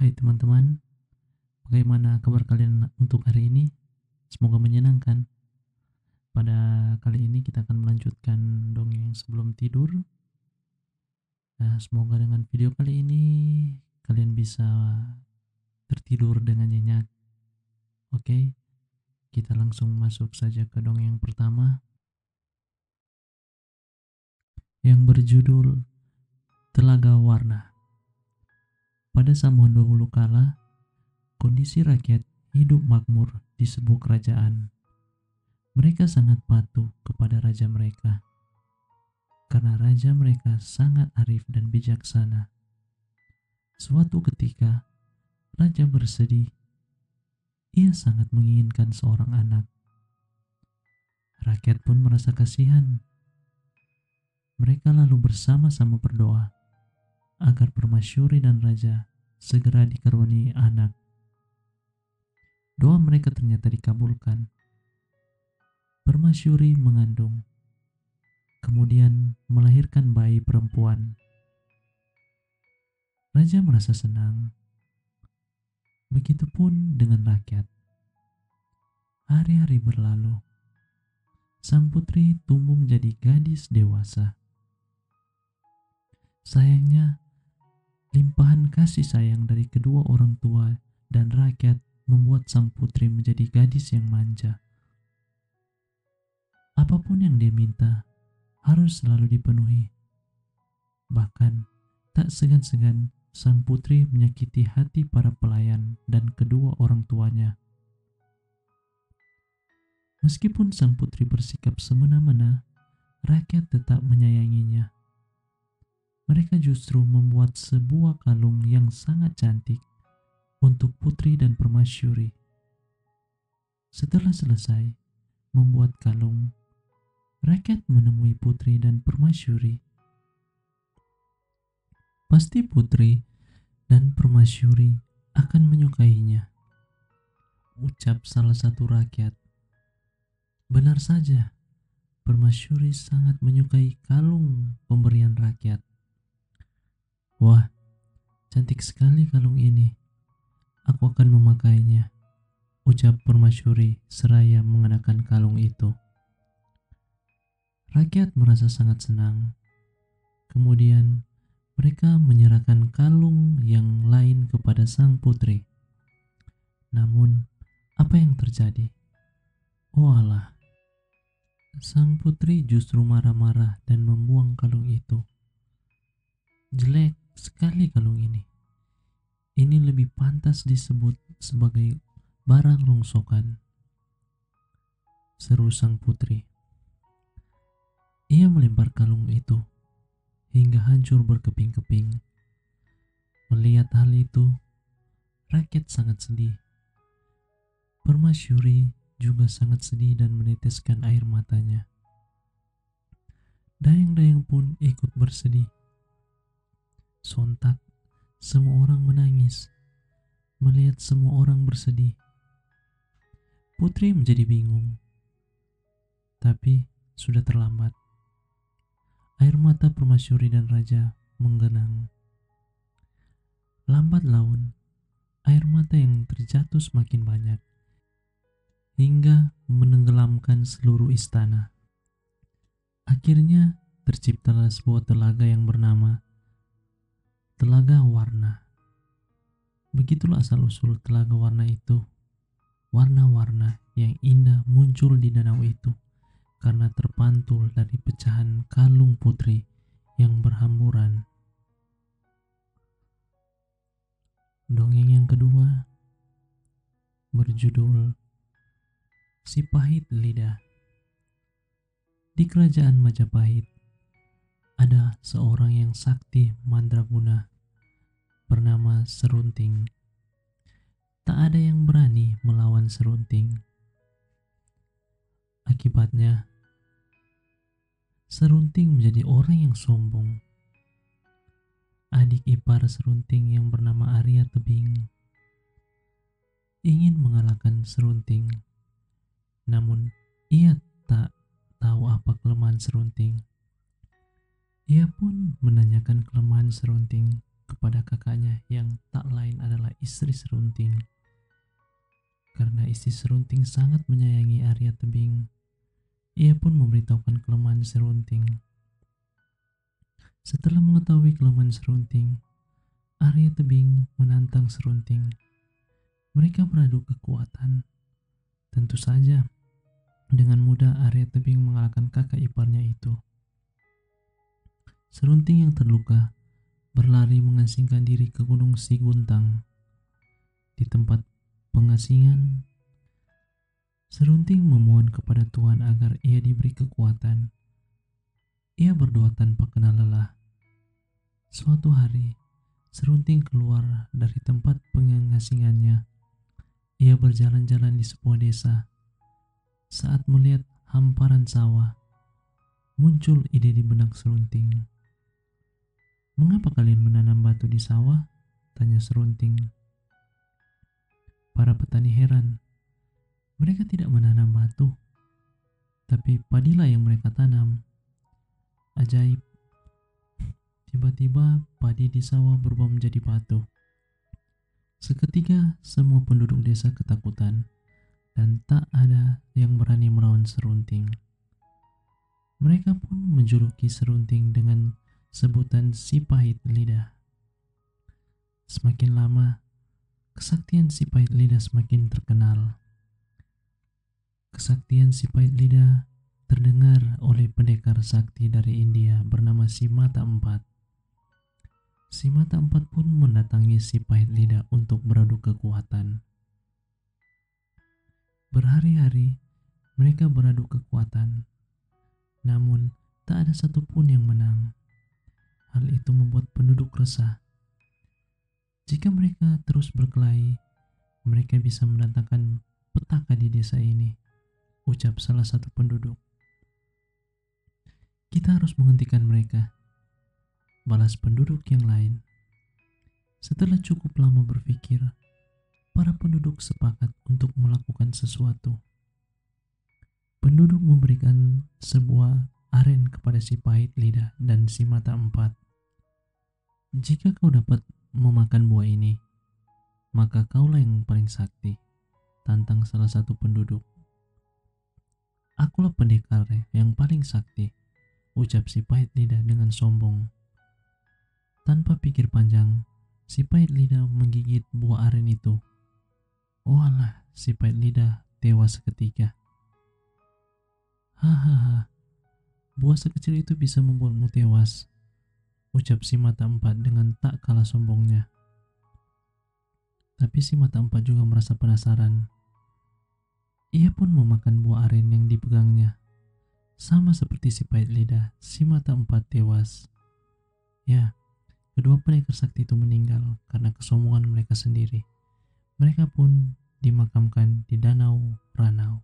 Hai teman-teman, bagaimana kabar kalian untuk hari ini? Semoga menyenangkan. Pada kali ini kita akan melanjutkan dongeng sebelum tidur. Nah, semoga dengan video kali ini kalian bisa tertidur dengan nyenyak. Oke, kita langsung masuk saja ke dongeng yang pertama yang berjudul Telaga Warna. Pada zaman dahulu kala, kondisi rakyat hidup makmur di sebuah kerajaan. Mereka sangat patuh kepada raja mereka, karena raja mereka sangat arif dan bijaksana. Suatu ketika, raja bersedih. Ia sangat menginginkan seorang anak. Rakyat pun merasa kasihan. Mereka lalu bersama-sama berdoa agar permasyuri dan raja segera dikaruniai anak. Doa mereka ternyata dikabulkan. Permasyuri mengandung, kemudian melahirkan bayi perempuan. Raja merasa senang. Begitupun dengan rakyat. Hari-hari berlalu. Sang putri tumbuh menjadi gadis dewasa. Sayangnya, limpahan kasih sayang dari kedua orang tua dan rakyat membuat sang putri menjadi gadis yang manja. Apapun yang dia minta harus selalu dipenuhi. Bahkan, tak segan-segan sang putri menyakiti hati para pelayan dan kedua orang tuanya. Meskipun sang putri bersikap semena-mena, rakyat tetap menyayanginya. Mereka justru membuat sebuah kalung yang sangat cantik untuk putri dan permasyuri. Setelah selesai membuat kalung, rakyat menemui putri dan permasyuri. Pasti putri dan permasyuri akan menyukainya, ucap salah satu rakyat. Benar saja, permasyuri sangat menyukai kalung pemberian rakyat. Wah, cantik sekali kalung ini. Aku akan memakainya, ucap permasyuri seraya mengenakan kalung itu. Rakyat merasa sangat senang. Kemudian mereka menyerahkan kalung yang lain kepada sang putri. Namun, apa yang terjadi? Oh alah, sang putri justru marah-marah dan membuang kalung itu. Jelek sekali kalung ini. Ini lebih pantas disebut sebagai barang rongsokan, seru sang putri. Ia melempar kalung itu hingga hancur berkeping-keping. Melihat hal itu, rakyat sangat sedih. Permasyuri juga sangat sedih dan meneteskan air matanya. Dayang-dayang pun ikut bersedih. Sontak, semua orang menangis. Melihat semua orang bersedih, putri menjadi bingung. Tapi sudah terlambat. Air mata permasyuri dan raja menggenang. Lambat laun, air mata yang terjatuh semakin banyak, hingga menenggelamkan seluruh istana. Akhirnya terciptalah sebuah telaga yang bernama Telaga Warna. Begitulah asal-usul Telaga Warna itu. Warna-warna yang indah muncul di danau itu karena terpantul dari pecahan kalung putri yang berhamburan. Dongeng yang kedua berjudul Si Pahit Lidah. Di kerajaan Majapahit ada seorang yang sakti mandraguna bernama Serunting. Tak ada yang berani melawan Serunting. Akibatnya, Serunting menjadi orang yang sombong. Adik ipar Serunting yang bernama Arya Tebing ingin mengalahkan Serunting. Namun, ia tak tahu apa kelemahan Serunting. Ia pun menanyakan kelemahan Serunting kepada kakaknya yang tak lain adalah istri serunting. Karena istri serunting sangat menyayangi Arya Tebing, ia pun memberitahukan kelemahan serunting. Setelah mengetahui kelemahan serunting, Arya Tebing menantang serunting. Mereka beradu kekuatan. Tentu saja, dengan mudah Arya Tebing mengalahkan kakak iparnya itu. Serunting yang terluka berlari mengasingkan diri ke Gunung Siguntang. Di tempat pengasingan, serunting memohon kepada Tuhan agar ia diberi kekuatan. Ia berdoa tanpa kenal lelah. Suatu hari, serunting keluar dari tempat pengasingannya. Ia berjalan-jalan di sebuah desa. Saat melihat hamparan sawah, muncul ide di benak serunting. "Mengapa kalian menanam batu di sawah?" tanya serunting. Para petani heran. Mereka tidak menanam batu, tapi padilah yang mereka tanam. Ajaib. Tiba-tiba padi di sawah berubah menjadi batu. Seketika semua penduduk desa ketakutan dan tak ada yang berani melawan serunting. Mereka pun menjuluki serunting dengan sebutan si pahit lidah. Semakin lama, kesaktian si pahit lidah semakin terkenal. Kesaktian si pahit lidah terdengar oleh pendekar sakti dari India bernama Si Mata Empat. Si Mata Empat pun mendatangi si pahit lidah untuk beradu kekuatan. Berhari-hari mereka beradu kekuatan, namun tak ada satupun yang menang. Hal itu membuat penduduk resah. Jika mereka terus berkelahi, mereka bisa mendatangkan petaka di desa ini, ucap salah satu penduduk. "Kita harus menghentikan mereka," balas penduduk yang lain. Setelah cukup lama berpikir, para penduduk sepakat untuk melakukan sesuatu. Penduduk memberikan sebuah aren kepada si pahit lidah dan si mata empat. "Jika kau dapat memakan buah ini, maka kaulah yang paling sakti," tantang salah satu penduduk. "Akulah pendekar yang paling sakti," ucap si pahit lidah dengan sombong. Tanpa pikir panjang, si pahit lidah menggigit buah aren itu. Walah, si pahit lidah tewas seketika. "Hahaha, buah sekecil itu bisa membuatmu tewas," ucap si mata empat dengan tak kalah sombongnya. Tapi si mata empat juga merasa penasaran. Ia pun memakan buah aren yang dipegangnya. Sama seperti si pahit lidah, si mata empat tewas. Ya, kedua pendekar sakti itu meninggal karena kesombongan mereka sendiri. Mereka pun dimakamkan di Danau Ranau.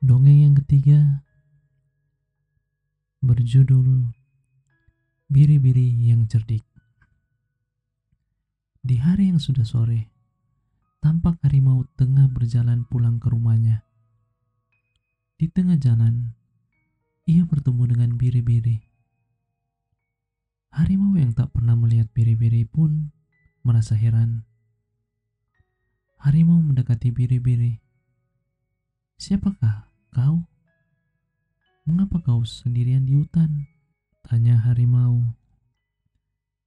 Dongeng yang ketiga berjudul Biri-biri yang Cerdik. Di hari yang sudah sore, tampak harimau tengah berjalan pulang ke rumahnya. Di tengah jalan, ia bertemu dengan biri-biri. Harimau yang tak pernah melihat biri-biri pun merasa heran. Harimau mendekati biri-biri. "Siapakah kau? Mengapa kau sendirian di hutan?" tanya harimau.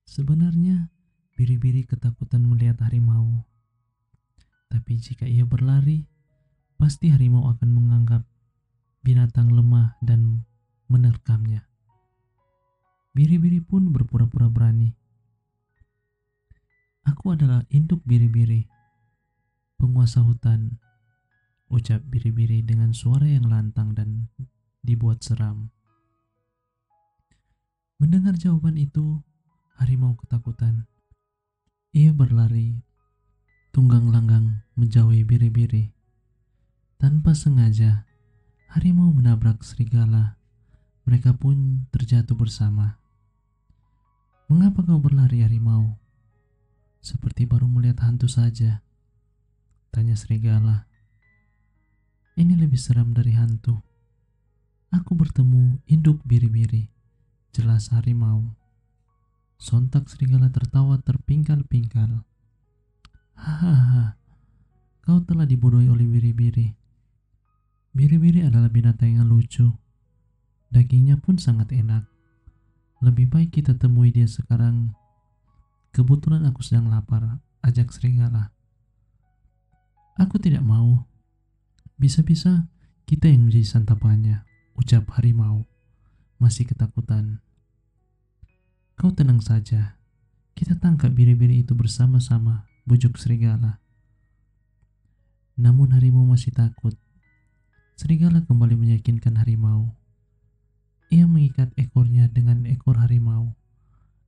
Sebenarnya biri-biri ketakutan melihat harimau. Tapi jika ia berlari, pasti harimau akan menganggap binatang lemah dan menerkamnya. Biri-biri pun berpura-pura berani. "Aku adalah induk biri-biri, penguasa hutan," ucap biri-biri dengan suara yang lantang dan dibuat seram. Mendengar jawaban itu, harimau ketakutan. Ia berlari tunggang langgang menjauhi biri-biri. Tanpa sengaja, harimau menabrak serigala. Mereka pun terjatuh bersama. "Mengapa kau berlari, harimau? Seperti baru melihat hantu saja," tanya serigala. "Ini lebih seram dari hantu. Aku bertemu induk biri-biri. Jelas harimau. Sontak serigala tertawa terpingkal-pingkal. Hahaha, kau telah dibodohi oleh biri-biri. Biri-biri adalah binatang yang lucu. Dagingnya pun sangat enak. Lebih baik kita temui dia sekarang. Kebetulan aku sedang lapar, ajak serigala. Aku tidak mau. Bisa-bisa kita yang menjadi santapannya, ucap harimau, masih ketakutan. Kau tenang saja, kita tangkap biri-biri itu bersama-sama, bujuk serigala. Namun harimau masih takut. Serigala kembali meyakinkan harimau. Ia mengikat ekornya dengan ekor harimau,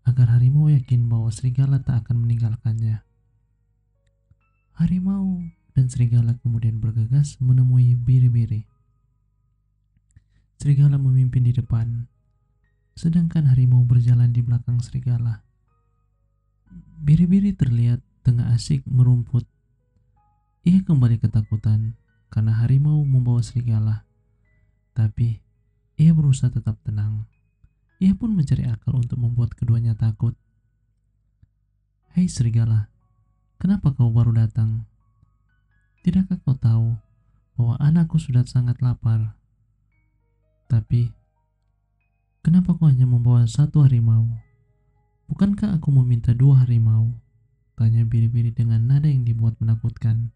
agar harimau yakin bahwa serigala tak akan meninggalkannya. Harimau dan serigala kemudian bergegas menemui biri-biri. Serigala memimpin di depan, sedangkan harimau berjalan di belakang serigala. Biri-biri terlihat tengah asik merumput. Ia kembali ketakutan karena harimau membawa serigala. Tapi ia berusaha tetap tenang. Ia pun mencari akal untuk membuat keduanya takut. Hei serigala, kenapa kau baru datang? Tidakkah kau tahu bahwa anakku sudah sangat lapar? Tapi, kenapa kau hanya membawa satu harimau? Bukankah aku meminta 2 harimau? Tanya biri-biri dengan nada yang dibuat menakutkan.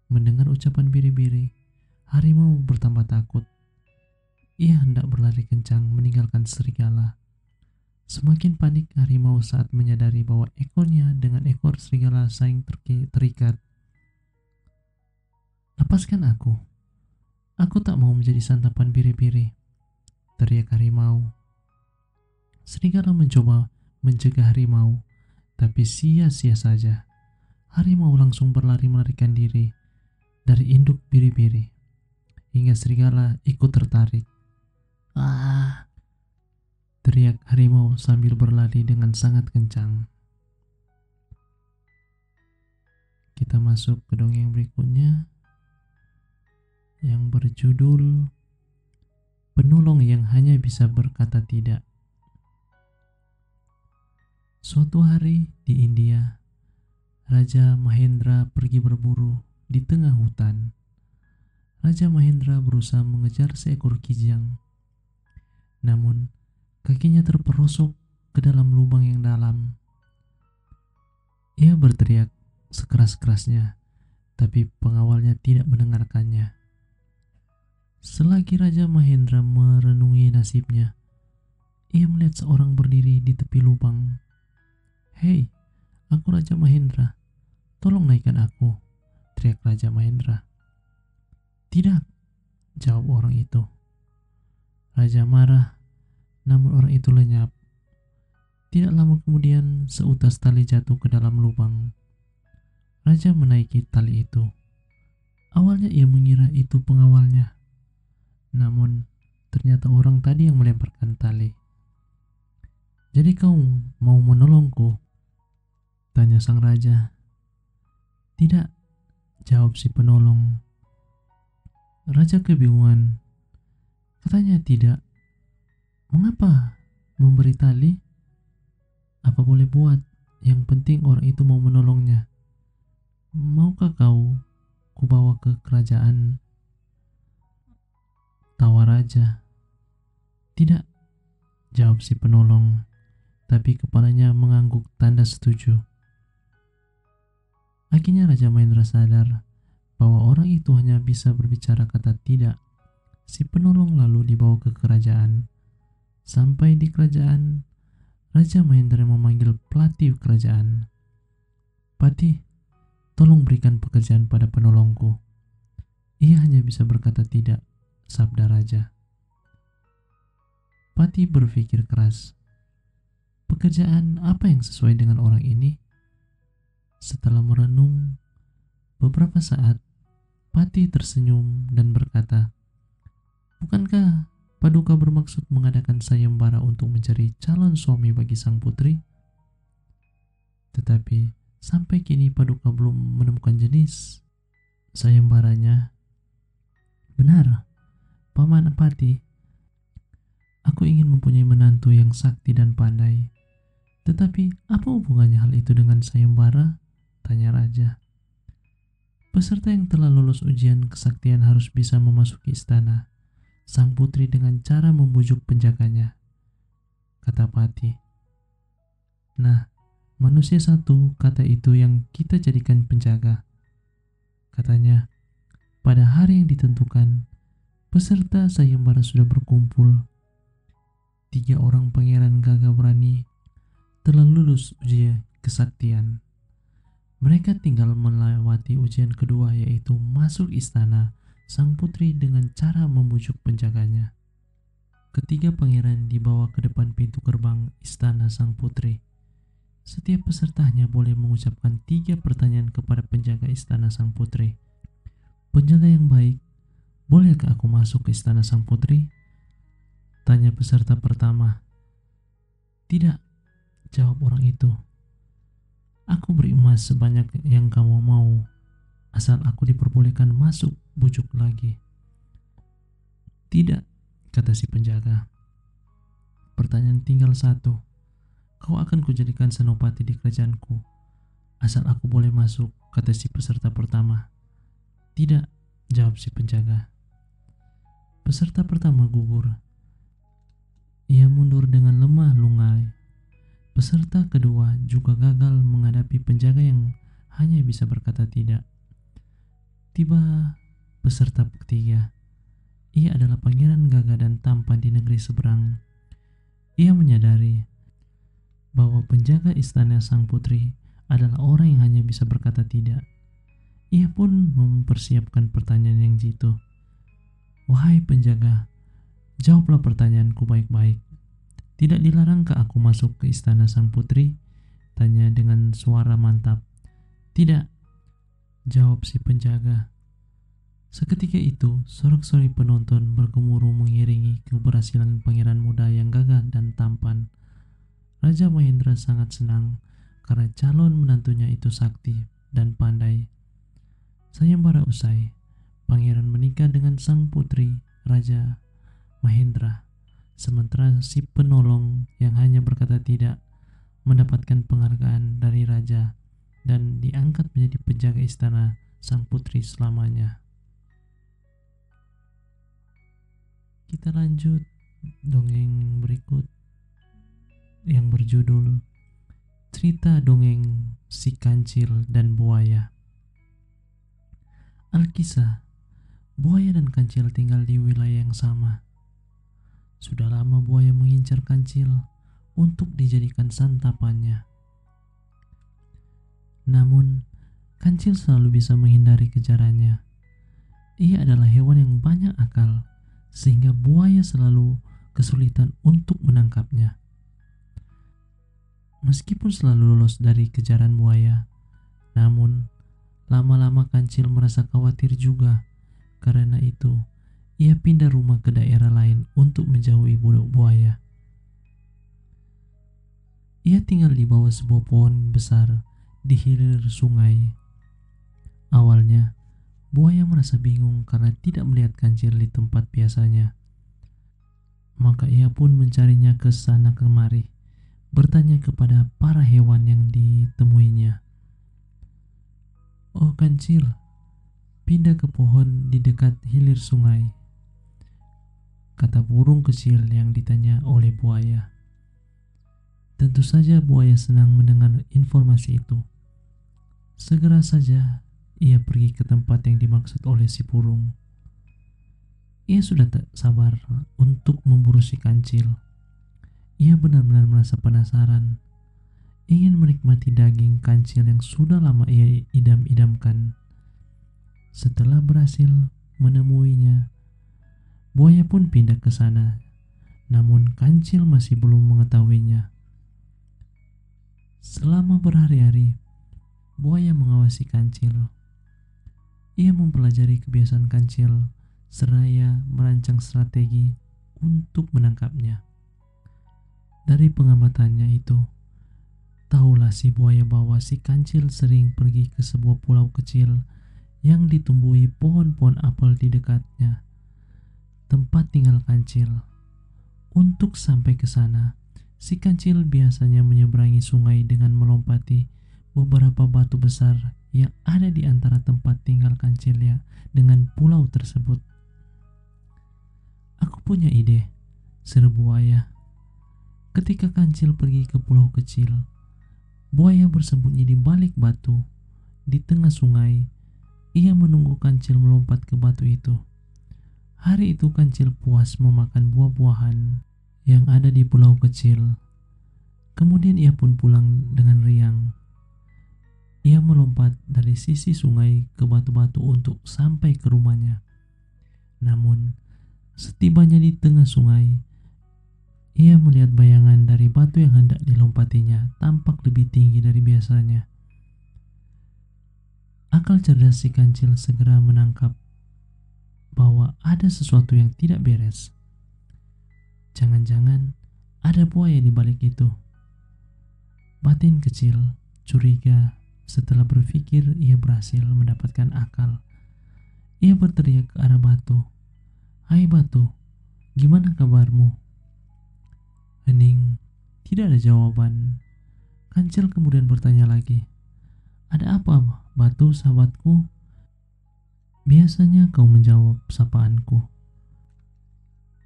Mendengar ucapan biri-biri, harimau bertambah takut. Ia hendak berlari kencang meninggalkan serigala. Semakin panik harimau saat menyadari bahwa ekornya dengan ekor serigala saling terikat. Lepaskan aku. Aku tak mau menjadi santapan biri-biri, teriak harimau. Serigala mencoba mencegah harimau, tapi sia-sia saja. Harimau langsung berlari melarikan diri dari induk biri-biri, hingga serigala ikut tertarik. Ah! Teriak harimau sambil berlari dengan sangat kencang. Kita masuk ke dongeng berikutnya yang berjudul Penolong yang Hanya Bisa Berkata Tidak. Suatu hari di India, Raja Mahendra pergi berburu di tengah hutan. Raja Mahendra berusaha mengejar seekor kijang. Namun, kakinya terperosok ke dalam lubang yang dalam. Ia berteriak sekeras-kerasnya, tapi pengawalnya tidak mendengarkannya. Selagi Raja Mahendra merenungi nasibnya, ia melihat seorang berdiri di tepi lubang. Hei, aku Raja Mahendra, tolong naikkan aku, teriak Raja Mahendra. Tidak, jawab orang itu. Raja marah, namun orang itu lenyap. Tidak lama kemudian, seutas tali jatuh ke dalam lubang. Raja menaiki tali itu. Awalnya ia mengira itu pengawalnya. Namun, ternyata orang tadi yang melemparkan tali. Jadi kau mau menolongku? Tanya sang raja. Tidak, jawab si penolong. Raja kebingungan. Katanya tidak. Mengapa memberi tali? Apa boleh buat? Yang penting orang itu mau menolongnya. Maukah kau kubawa ke kerajaan? Tawa raja. Tidak, jawab si penolong, tapi kepalanya mengangguk tanda setuju. Akhirnya Raja Mahendra sadar bahwa orang itu hanya bisa berbicara kata tidak. Si penolong lalu dibawa ke kerajaan. Sampai di kerajaan, Raja Mahendra memanggil pelatih kerajaan. Patih, tolong berikan pekerjaan pada penolongku. Ia hanya bisa berkata tidak, sabda raja. Patih berpikir keras. Pekerjaan apa yang sesuai dengan orang ini? Setelah merenung beberapa saat, Patih tersenyum dan berkata, bukankah Paduka bermaksud mengadakan sayembara untuk mencari calon suami bagi sang putri? Tetapi sampai kini Paduka belum menemukan jenis sayembaranya. Benar, Paman Patih. Aku ingin mempunyai menantu yang sakti dan pandai. Tetapi apa hubungannya hal itu dengan sayembara? Tanya raja. Peserta yang telah lulus ujian kesaktian harus bisa memasuki istana sang putri dengan cara membujuk penjaganya, kata Pati. Nah, manusia satu kata itu yang kita jadikan penjaga. Katanya, pada hari yang ditentukan, peserta sayembara sudah berkumpul. 3 orang pangeran gagah berani telah lulus ujian kesaktian. Mereka tinggal melewati ujian kedua, yaitu masuk istana sang putri dengan cara membujuk penjaganya. Ketiga pangeran dibawa ke depan pintu gerbang istana sang putri. Setiap pesertanya boleh mengucapkan 3 pertanyaan kepada penjaga istana sang putri. Penjaga yang baik, bolehkah aku masuk ke istana sang putri? Tanya peserta pertama. Tidak, jawab orang itu. Aku beri emas sebanyak yang kamu mau, asal aku diperbolehkan masuk, bujuk lagi. Tidak, kata si penjaga. Pertanyaan tinggal 1. Kau akan kujadikan senopati di kerajaanku, asal aku boleh masuk, kata si peserta pertama. Tidak, jawab si penjaga. Peserta pertama gugur. Ia mundur dengan lemah lungai. Peserta kedua juga gagal menghadapi penjaga yang hanya bisa berkata tidak. Tiba peserta ketiga. Ia adalah pangeran gagah dan tampan di negeri seberang. Ia menyadari bahwa penjaga istana sang putri adalah orang yang hanya bisa berkata tidak. Ia pun mempersiapkan pertanyaan yang jitu. Wahai penjaga, jawablah pertanyaanku baik-baik. Tidak dilarangkah aku masuk ke istana sang putri? Tanya dengan suara mantap. Tidak, jawab si penjaga. Seketika itu, sorak-sorai penonton bergemuruh mengiringi keberhasilan pangeran muda yang gagah dan tampan. Raja Mahendra sangat senang karena calon menantunya itu sakti dan pandai. Sayembara usai, pangeran menikah dengan sang putri Raja Mahendra. Sementara si penolong yang hanya berkata tidak mendapatkan penghargaan dari raja dan diangkat menjadi penjaga istana sang putri selamanya. Kita lanjut dongeng berikut yang berjudul Cerita Dongeng Si Kancil dan Buaya. Alkisah, buaya dan kancil tinggal di wilayah yang sama. Sudah lama buaya mengincar kancil untuk dijadikan santapannya. Namun, kancil selalu bisa menghindari kejarannya. Ia adalah hewan yang banyak akal, sehingga buaya selalu kesulitan untuk menangkapnya. Meskipun selalu lolos dari kejaran buaya, namun lama-lama kancil merasa khawatir juga. Karena itu, ia pindah rumah ke daerah lain untuk menjauhi buaya. Ia tinggal di bawah sebuah pohon besar di hilir sungai. Awalnya, buaya merasa bingung karena tidak melihat kancil di tempat biasanya. Maka ia pun mencarinya ke sana kemari, bertanya kepada para hewan yang ditemuinya. Oh kancil, pindah ke pohon di dekat hilir sungai, kata burung kecil yang ditanya oleh buaya. Tentu saja buaya senang mendengar informasi itu. Segera saja ia pergi ke tempat yang dimaksud oleh si burung. Ia sudah tak sabar untuk memburu si kancil. Ia benar-benar merasa penasaran, ingin menikmati daging kancil yang sudah lama ia idam-idamkan. Setelah berhasil menemuinya, buaya pun pindah ke sana, namun kancil masih belum mengetahuinya. Selama berhari-hari, buaya mengawasi kancil. Ia mempelajari kebiasaan kancil, seraya merancang strategi untuk menangkapnya. Dari pengamatannya itu, tahulah si buaya bahwa si kancil sering pergi ke sebuah pulau kecil yang ditumbuhi pohon-pohon apel di dekatnya, tempat tinggal kancil. Untuk sampai ke sana, si kancil biasanya menyeberangi sungai dengan melompati beberapa batu besar yang ada di antara tempat tinggal kancilnya dengan pulau tersebut. Aku punya ide, seru buaya. Ketika kancil pergi ke pulau kecil, buaya bersembunyi di balik batu di tengah sungai. Ia menunggu kancil melompat ke batu itu. Hari itu kancil puas memakan buah-buahan yang ada di pulau kecil. Kemudian ia pun pulang dengan riang. Ia melompat dari sisi sungai ke batu-batu untuk sampai ke rumahnya. Namun, setibanya di tengah sungai, ia melihat bayangan dari batu yang hendak dilompatinya tampak lebih tinggi dari biasanya. Akal cerdas si kancil segera menangkap bahwa ada sesuatu yang tidak beres. Jangan-jangan ada buaya di balik itu. Batin kecil curiga. Setelah berpikir, ia berhasil mendapatkan akal. Ia berteriak ke arah batu. "Hai batu, gimana kabarmu?" Hening, tidak ada jawaban. Kancil kemudian bertanya lagi, "Ada apa, batu sahabatku?" "Biasanya kau menjawab sapaanku."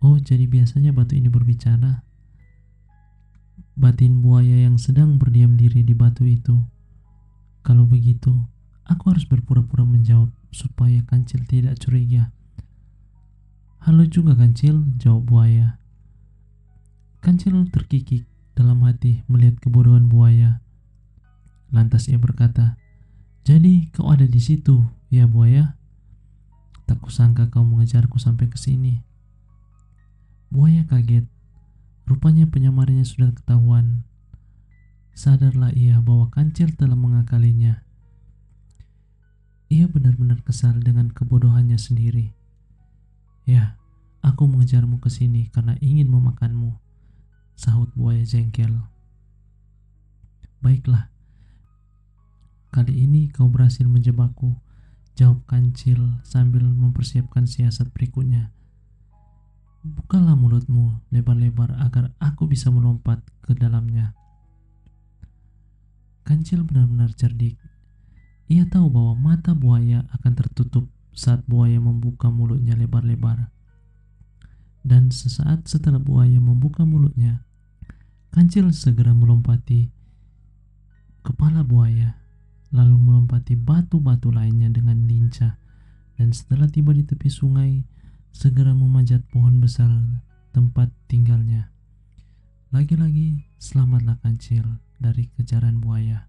"Oh, jadi biasanya batu ini berbicara." Batin buaya yang sedang berdiam diri di batu itu. "Kalau begitu, aku harus berpura-pura menjawab supaya kancil tidak curiga." "Halo juga kancil," jawab buaya. Kancil terkikik dalam hati melihat kebodohan buaya. Lantas ia berkata, "Jadi kau ada di situ, ya buaya? Tak kusangka kau mengejarku sampai ke sini." Buaya kaget. Rupanya penyamarnya sudah ketahuan. Sadarlah ia bahwa kancil telah mengakalinya. Ia benar-benar kesal dengan kebodohannya sendiri. "Ya, aku mengejarmu ke sini karena ingin memakanmu," sahut buaya jengkel. "Baiklah, kali ini kau berhasil menjebakku," jawab kancil sambil mempersiapkan siasat berikutnya. "Bukalah mulutmu lebar-lebar agar aku bisa melompat ke dalamnya." Kancil benar-benar cerdik. Ia tahu bahwa mata buaya akan tertutup saat buaya membuka mulutnya lebar-lebar. Dan sesaat setelah buaya membuka mulutnya, kancil segera melompati kepala buaya, lalu melompati batu-batu lainnya dengan lincah, dan setelah tiba di tepi sungai, segera memanjat pohon besar tempat tinggalnya. Lagi-lagi, selamatlah kancil dari kejaran buaya.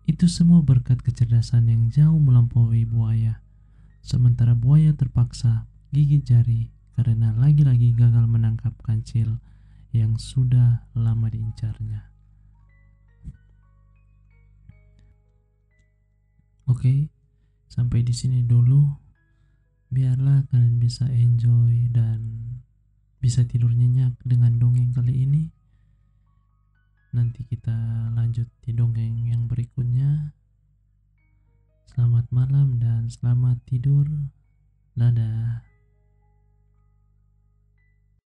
Itu semua berkat kecerdasan yang jauh melampaui buaya. Sementara buaya terpaksa gigit jari karena lagi-lagi gagal menangkap kancil yang sudah lama diincarnya. Oke, sampai di sini dulu. Biarlah kalian bisa enjoy dan bisa tidur nyenyak dengan dongeng kali ini. Nanti kita lanjut di dongeng yang berikutnya. Selamat malam dan selamat tidur. Dadah.